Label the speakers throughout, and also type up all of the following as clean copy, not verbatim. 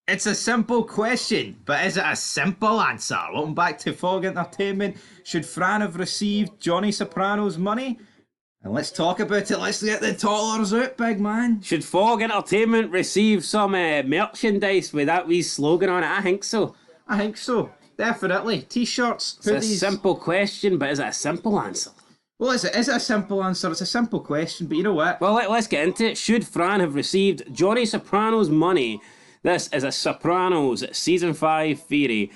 Speaker 1: It's a simple question, but is it a simple answer? Welcome back to Fog Entertainment. Should Fran have received Johnny Soprano's money? And let's talk about it. Let's get the toddlers out, big man.
Speaker 2: Should Fog Entertainment receive some merchandise with that wee slogan on it? I think so.
Speaker 1: I think so. Definitely. T-shirts,
Speaker 2: It's a
Speaker 1: hoodies.
Speaker 2: simple question, but is it a simple answer?
Speaker 1: Well, is it a simple answer? It's a simple question, but you know what?
Speaker 2: Well, let's get into it. Should Fran have received Johnny Soprano's money? This is a Sopranos Season 5 theory.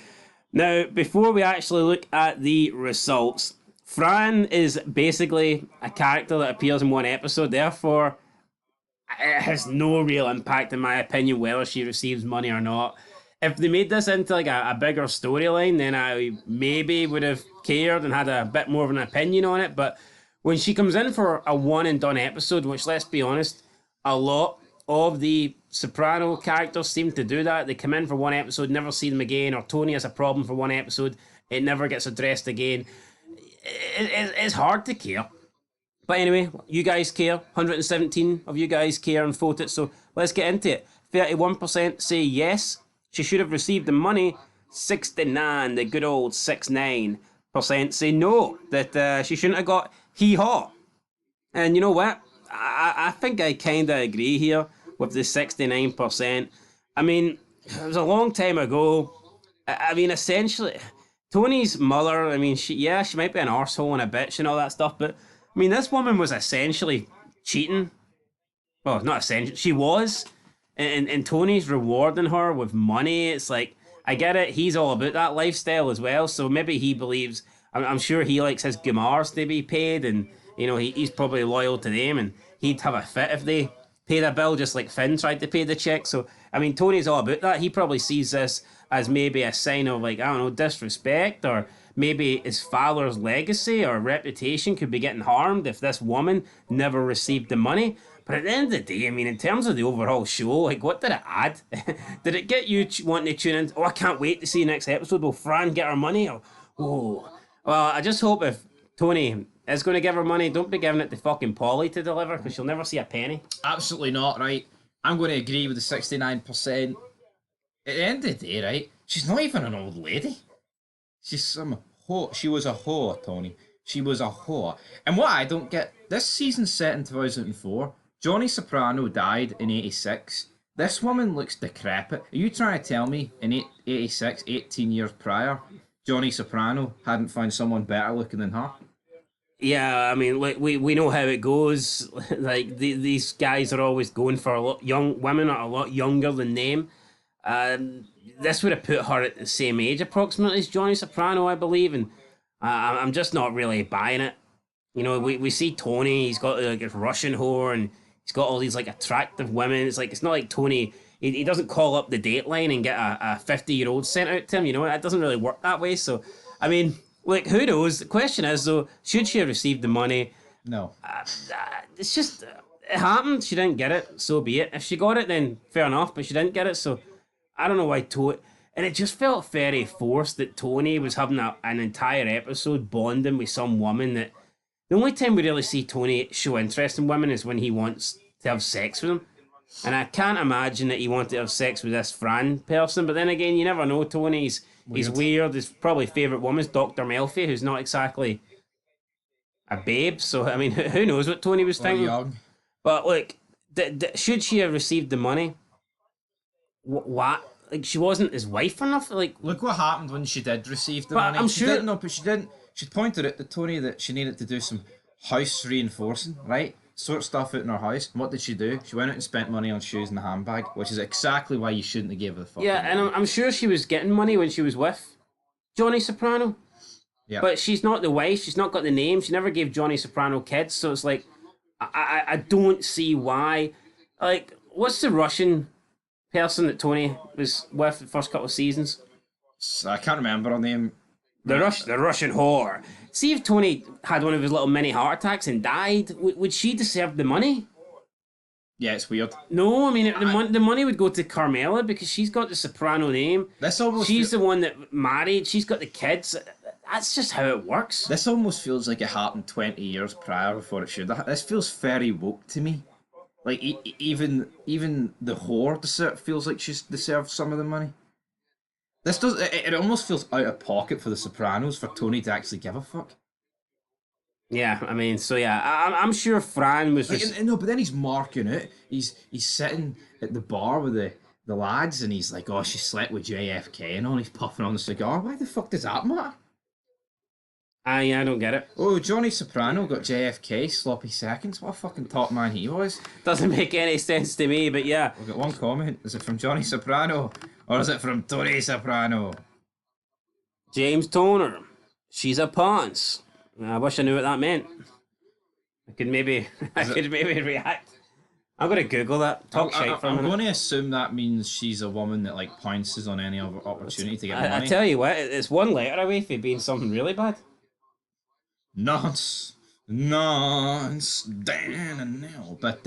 Speaker 2: Now, before we actually look at the results, Fran is basically a character that appears in one episode, therefore it has no real impact, in my opinion, whether she receives money or not. If they made this into like a bigger storyline, then I maybe would have cared and had a bit more of an opinion on it. But when she comes in for a one and done episode, which, let's be honest, a lot of the Soprano characters seem to do that. They come in for one episode, never see them again, or Tony has a problem for one episode, it never gets addressed again. It's hard to care. But anyway, you guys care. 117 of you guys care and voted, so let's get into it. 31% say yes, she should have received the money. 69, the good old 69%, say no, that she shouldn't have got hee-haw. And you know what? I think I kind of agree here with the 69%. I mean, it was a long time ago. I mean, essentially, Tony's mother, I mean, she might be an arsehole and a bitch and all that stuff, but I mean, this woman was essentially cheating. Well, not essentially, she was. And Tony's rewarding her with money. It's like, I get it, he's all about that lifestyle as well, so maybe he believes, I'm sure he likes his Gumars to be paid, and, you know, he's probably loyal to them, and he'd have a fit if they paid a bill, just like Finn tried to pay the check. So, I mean, Tony's all about that. He probably sees this as maybe a sign of, like, I don't know, disrespect, or maybe his father's legacy or reputation could be getting harmed if this woman never received the money. But at the end of the day, I mean, in terms of the overall show, like, what did it add? Did it get you wanting to tune in? Oh, I can't wait to see the next episode. Will Fran get her money? Or, oh, well, I just hope if Tony is going to give her money, don't be giving it to fucking Polly to deliver, because she'll never see a penny.
Speaker 1: Absolutely not, right? I'm going to agree with the 69%. At the end of the day, right? She's not even an old lady. She's some whore. She was a whore, Tony. She was a whore. And what I don't get, this season's set in 2004. Johnny Soprano died in 86. This woman looks decrepit. Are you trying to tell me in 86, 18 years prior, Johnny Soprano hadn't found someone better looking than her?
Speaker 2: Yeah, I mean, like, we know how it goes. Like, these guys are always going for a lot young women are a lot younger than them. This would have put her at the same age approximately as Johnny Soprano, I believe, and I'm just not really buying it. You know, we see Tony, he's got like a Russian whore, and he's got all these like attractive women. It's like, it's not like Tony. He doesn't call up the Dateline and get a 50-year-old sent out to him. You know, it doesn't really work that way. So, I mean, like, who knows? The question is, though, should she have received the money?
Speaker 1: No.
Speaker 2: It's just, it happened. She didn't get it. So be it. If she got it, then fair enough. But she didn't get it. So I don't know why Tony. And it just felt very forced that Tony was having an entire episode bonding with some woman that the only time we really see Tony show interest in women is when he wants to have sex with them. And I can't imagine that he wanted to have sex with this Fran person. But then again, you never know. Tony's he's weird. His probably favourite woman's Dr. Melfi, who's not exactly a babe. So, I mean, who knows what Tony was thinking.
Speaker 1: Young.
Speaker 2: But, look, should she have received the money? What? Like, she wasn't his wife enough? Like,
Speaker 1: Look what happened when she did receive the
Speaker 2: But
Speaker 1: money.
Speaker 2: I'm
Speaker 1: she
Speaker 2: sure-
Speaker 1: didn't know, but she didn't. She pointed out to Tony that she needed to do some house reinforcing, right? Sort stuff out in her house. And what did she do? She went out and spent money on shoes and a handbag, which is exactly why you shouldn't have gave her the fucking
Speaker 2: yeah, and I'm sure she was getting money when she was with Johnny Soprano.
Speaker 1: yeah.
Speaker 2: But she's not the wife. She's not got the name. She never gave Johnny Soprano kids. So it's like, I don't see why. Like, what's the Russian person that Tony was with the first couple of seasons?
Speaker 1: I can't remember her name.
Speaker 2: The Russian whore. See if Tony had one of his little mini heart attacks and died, would she deserve the money?
Speaker 1: Yeah, it's weird.
Speaker 2: No, I mean, the money would go to Carmela because she's got the Soprano name.
Speaker 1: This almost
Speaker 2: She's the one that married. She's got the kids. That's just how it works.
Speaker 1: This almost feels like it happened 20 years prior before it should. This feels very woke to me. Like even the whore feels like she's deserves some of the money. This does it almost feels out of pocket for the Sopranos for Tony to actually give a fuck.
Speaker 2: Yeah, I mean, so yeah, I'm sure Fran was
Speaker 1: Like,
Speaker 2: just.
Speaker 1: no, but then he's marking it. He's sitting at the bar with the lads, and he's like, "Oh, she slept with JFK," and all. He's puffing on the cigar. Why the fuck does that matter?
Speaker 2: I don't get it.
Speaker 1: Oh, Johnny Soprano got JFK sloppy seconds. What a fucking top man he was.
Speaker 2: Doesn't make any sense to me, but yeah.
Speaker 1: We've got one comment. Is it from Johnny Soprano or is it from Tony Soprano?
Speaker 2: James Toner, she's a ponce. I wish I knew what that meant. I could maybe react. I'm gonna Google that. Talk shit for a
Speaker 1: I'm
Speaker 2: minute.
Speaker 1: going to assume that means she's a woman that like pounces on any other opportunity to get
Speaker 2: I
Speaker 1: money.
Speaker 2: tell you what, it's one letter away from being something really bad.
Speaker 1: Nonce, Dan and now. But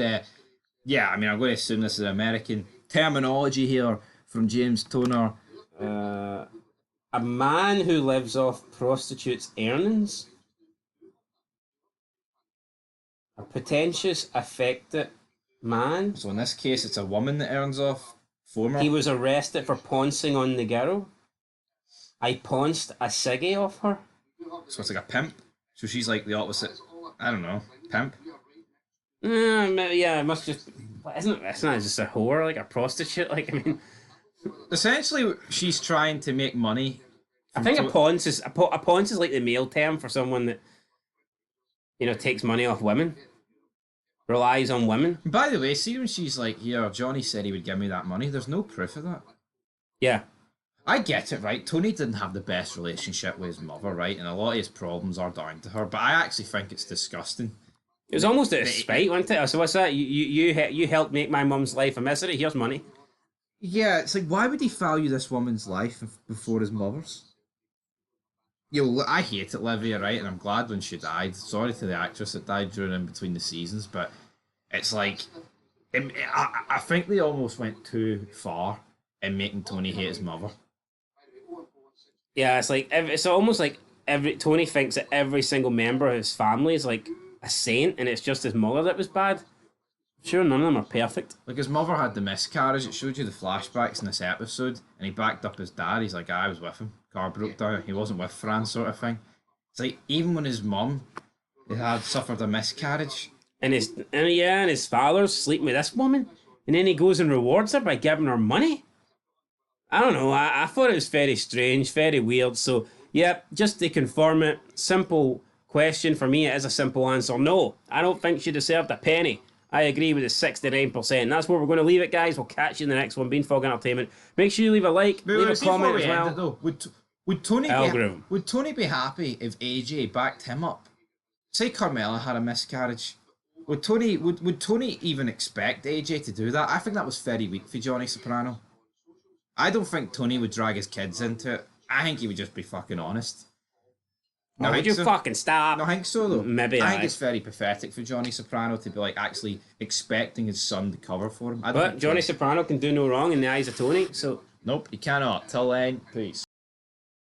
Speaker 1: yeah, I mean, I'm going to assume this is American terminology here from James Toner.
Speaker 2: A man who lives off prostitutes' earnings. A pretentious, affected man.
Speaker 1: So in this case, it's a woman that earns off former.
Speaker 2: He was arrested for pouncing on the girl. I pounced a ciggy off her.
Speaker 1: So it's like a pimp. So she's like the opposite. I don't know, pimp.
Speaker 2: Yeah, it must just. Isn't it just a whore, like a prostitute? Like, I mean,
Speaker 1: Essentially, she's trying to make money.
Speaker 2: I think a paunce is like the male term for someone that takes money off women, relies on women.
Speaker 1: By the way, see when she's like, "Yeah, Johnny said he would give me that money." There's no proof of that.
Speaker 2: Yeah.
Speaker 1: I get it, right? Tony didn't have the best relationship with his mother, right? And a lot of his problems are down to her. But I actually think it's disgusting.
Speaker 2: It was almost out of spite, wasn't it? So what's that? You helped make my mum's life a misery. Here's money.
Speaker 1: Yeah, it's like, why would he value this woman's life before his mother's? I hate it, Livia, right? And I'm glad when she died. Sorry to the actress that died during in between the seasons, but it's like, I think they almost went too far in making Tony hate his mother.
Speaker 2: Yeah, it's almost like Tony thinks that every single member of his family is like a saint, and it's just his mother that was bad. Sure, none of them are perfect.
Speaker 1: Like, his mother had the miscarriage. It showed you the flashbacks in this episode, and he backed up his dad. He's like, I was with him. Car broke down. He wasn't with Fran, sort of thing. It's like, even when his mum had suffered a miscarriage.
Speaker 2: And his father's sleeping with this woman, and then he goes and rewards her by giving her money. I don't know. I thought it was very strange, very weird. So, yeah, just to confirm it, simple question for me. It is a simple answer. No, I don't think she deserved a penny. I agree with the 69%. And that's where we're going to leave it, guys. We'll catch you in the next one. Bean Fog Entertainment. Make sure you leave a like, leave a comment as well.
Speaker 1: Though, would Tony be happy if AJ backed him up? Say Carmella had a miscarriage. Would Tony even expect AJ to do that? I think that was very weak for Johnny Soprano. I don't think Tony would drag his kids into it. I think he would just be fucking honest.
Speaker 2: No, would you fucking stop?
Speaker 1: No, I think so though.
Speaker 2: Maybe
Speaker 1: I think it's very pathetic for Johnny Soprano to be like actually expecting his son to cover for him.
Speaker 2: But Johnny Soprano can do no wrong in the eyes of Tony, so
Speaker 1: nope, he cannot. Till then, peace.